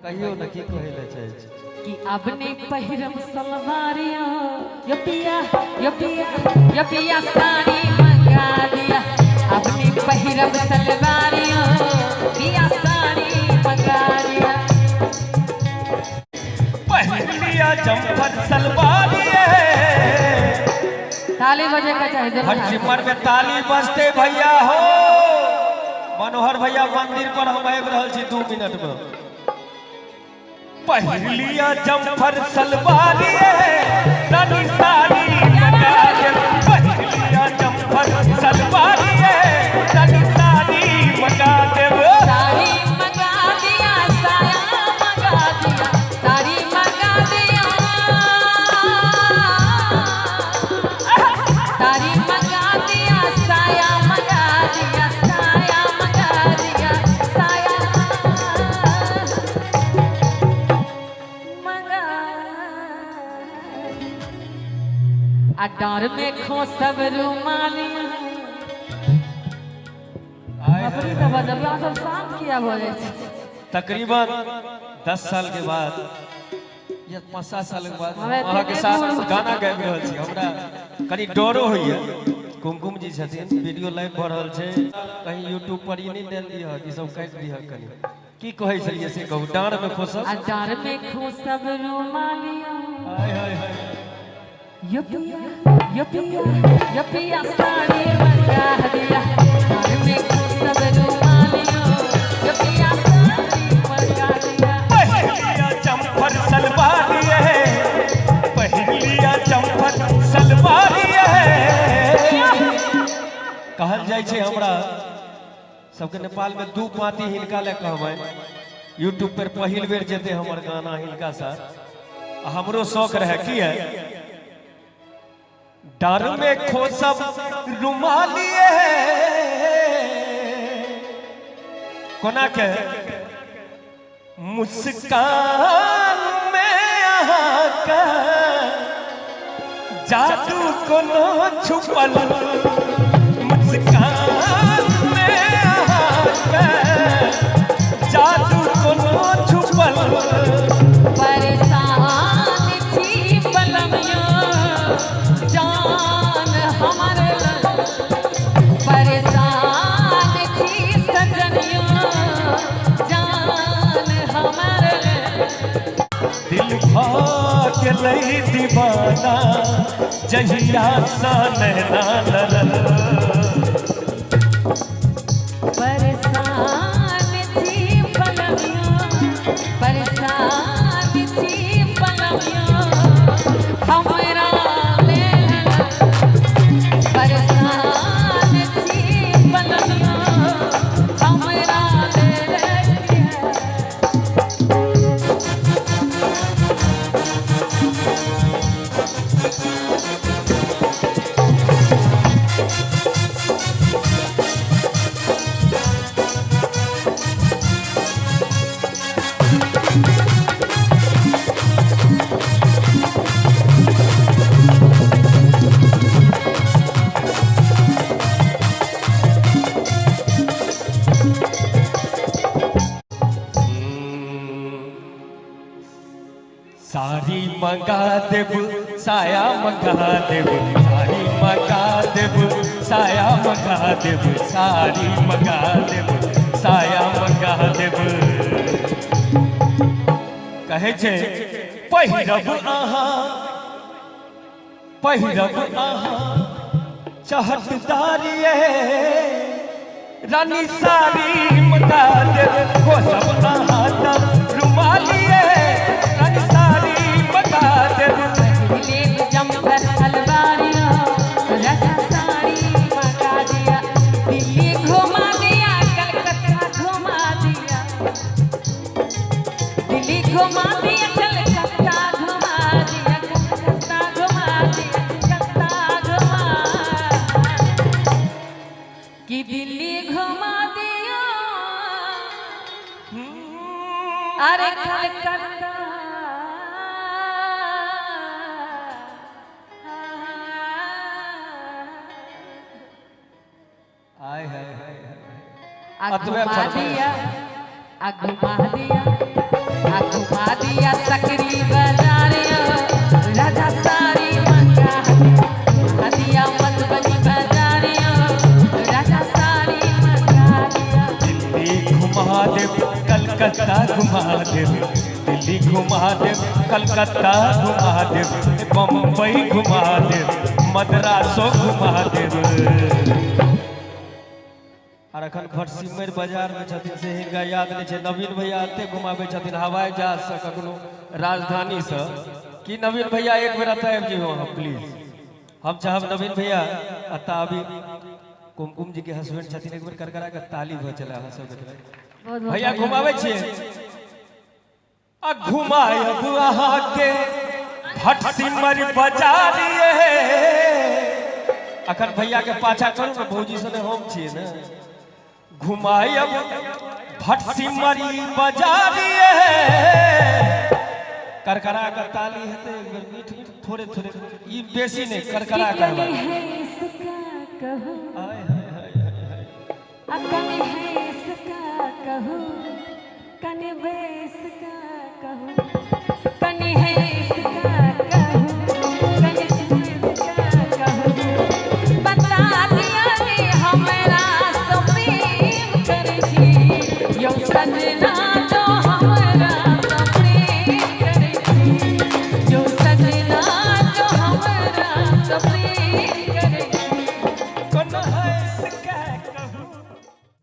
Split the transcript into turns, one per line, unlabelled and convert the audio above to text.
कहियो न की कहले छै
कि अपने पहिरम सलवारिया यो पिया साड़ी मंगा दिया। अपने पहिरम सलवारिया पिया साड़ी मंगा दिया।
पहलिया जम्पर सलवारिया
ताली बजे का चाहिए
हर चिमर में ताली बजते भैया हो। मनोहर भैया मंदिर पर हम आबि रहल छी 2 मिनट में। पहलिया जम्पर सलवारिया रानी साड़ी मंगा दे। पहलिया जम्पर सलवारिया रानी साड़ी मंगा दे।
साड़ी मंगा दिया साया मंगा दिया साड़ी मंगा दिया साड़ी मंगा दिया साया मंगा दिया साया मंगा दिया साया मंगा। अडार में खो सब रुमालियां अपनी तो बदलिया सब शांत किया बोले
तकरीबन 10 साल के बाद या 5-7 साल के बाद वहाँ के साथ गाना गाबि रहल छी। हमरा कनी डरो होइए। कुमकुम जी छथिन वीडियो लाइव भ रहल छै कहीं यूट्यूब पर ई नहीं डाल दिया कि सब काट दिया। कनी की कहै छलिए से कहू। डांड में खोसब
अडार में खो सब रुमालियां
हाय हाय हाय
यो पिया साड़ी मंगा दिया। अडार में खो सब रुमालियां यो पिया साड़ी मंगा दिया।
पहलिया जम्पर सलवारिया पहलिया जम्पर सलवारिया कहल जाय छै। हमरा सबके नेपाल में 2 पाती हिनका ले कहबै यूट्यूब पर पहिल बेर जेते हमर गाना हिनका साथ। हमरो शौक रहे की है डर में खोसब रुमालिए कोना के मुस्कान में यहाँ का जादू कोनो छुपल। मुस्कान में यहाँ का जादू कोनो छुपल।
परेशान थी बलमिया जान हमारे परेशान थी सजनिया जान हमारे
दिल भाग लई दीवाना जहिया सा नैना लरल।
परेशान थी बलमिया परेशान थी बलमिया हमरा परेशान थी बलमिया हमरा
साड़ी मंगा देब साया मंगा देब साड़ी मंगा देब साया मंगा देब साड़ी मंगा देब साया मंगा देब। कहे छै पहिरब अहाँ चहटदारिये रानी साड़ी मंगा देब। खोसब अहाँ त रुमालिये रानी साड़ी मंगा देब।
पहले जम्पर सलवारिया राजा साड़ी मंगा दिया। दिल्ली घुमा दिया कलकत्ता घुमा दिया दिल्ली घुमा दिया कलकत्ता घुमा दिया कलकत्ता घुमा दिया कलकत्ता घुमा कि दिल्ली घुमा दिया अरे कलकत्ता
आय हाय हाय
घुमा दिया घुमा दिया घुमा दिया सकरी बाजारिया राजा सारी मंगा दिया मत बनी बाजारिया राजा सारी मंगा दिया
दिल्ली घुमा दे कलकत्ता घुमा दे दिल्ली घुमा दे कलकत्ता घुमा दे बम्बई घुमा दे मद्रासो घुमा दे और अखन भटसिमर बाजार में छथिन से हिनका याद नहीं है नवीन भैया आते घुमाबे छथिन हवाई जहाज से कखनो राजधानी से कि नवीन भैया एक बेर अतः आबि जाइयो हम प्लीज हम चाहब नवीन भैया अतः अभी कुमकुम जी के हस्बैंड छथिन एक बेर करकरा के ताली भ चला हंसो भैया घुमावे छिए आ घुमायब अहाँ के भटसिमर बाजारिए अखन भैया के पाछा करू ने भौजी सने हम छिए ने घुमायब भटसिमरी बाजारिए करकरा का ताली हेते एक बेर मीठ मीठ थोड़े थोड़े ई बेसी नहीं करकरा करवा
है इसका कहो